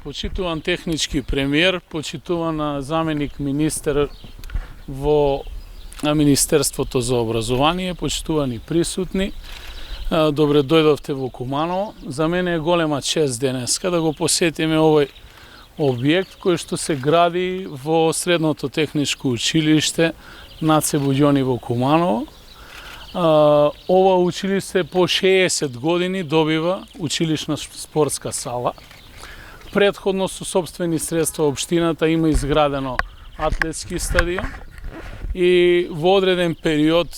Почитуван технички премиер, почитуван заменик министер во Министерството за образование, почитувани присутни, добре дојдовте во Куманово. За мене е голема чест денеска да го посетиме овој објект кој што се гради во Средното техничко училиште Наце Буѓони во Куманово. Ова училиште по 60 години добива училишна спортска сала. Предходно со собствени средства општината има изградено атлетски стадион и во одреден период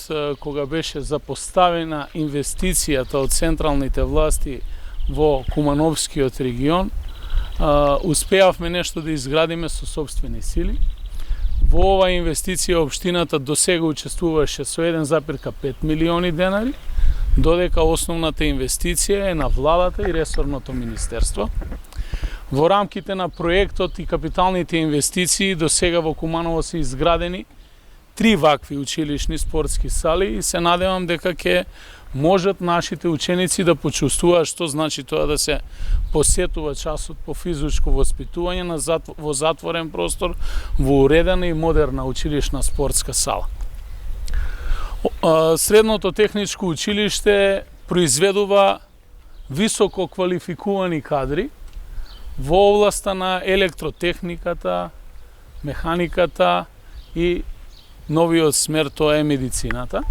кога беше запоставена инвестицијата од централните власти во Кумановскиот регион, успеавме нешто да изградиме со собствени сили. Во оваа инвестиција општината досега учествуваше со 1,5 милиони денари, додека основната инвестиција е на владата и ресорното министерство. Во рамките на проектот и капиталните инвестиции до сега во Куманово се изградени 3 вакви училишни спортски сали и се надевам дека ќе можат нашите ученици да почувствуваат што значи тоа да се посетува часот по физичко воспитување во затворен простор, во уредена и модерна училишна спортска сала. Средното техничко училиште произведува високо квалификувани кадри во областа на електротехниката, механиката и новиот смер тоа е медицината.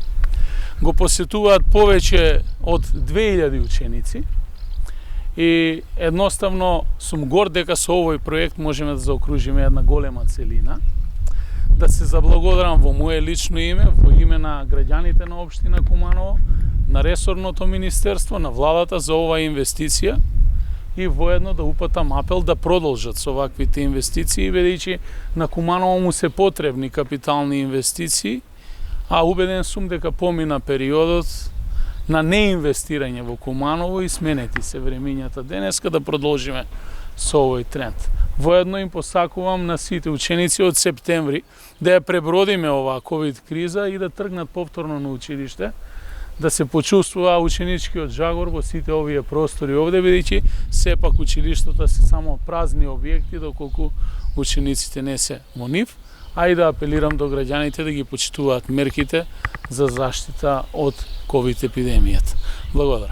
Го посетуваат повеќе од 2000 ученици и едноставно сум горд дека со овој проект можеме да заокружиме една голема целина. Да се заблагодарам во мое лично име, во име на граѓаните на општина Куманово, на ресорното министерство, на владата за оваа инвестиција и воедно да упатам апел да продолжат со ваквите инвестиции, бидејќи на Куманово му се потребни капитални инвестиции, а убеден сум дека помина периодот на неинвестирање во Куманово и сменети се времињата денеска да продолжиме со овој тренд. Воедно им посакувам на сите ученици од септември да ја пребродиме оваа ковид криза и да тргнат повторно на училиште, да се почувствува ученичкиот жагор во сите овие простори овде, бидејќи сепак училиштата се само празни објекти доколку учениците не се во нив, а и да апелирам до граѓаните да ги почитуваат мерките за заштита од ковид епидемијата. Благодарам.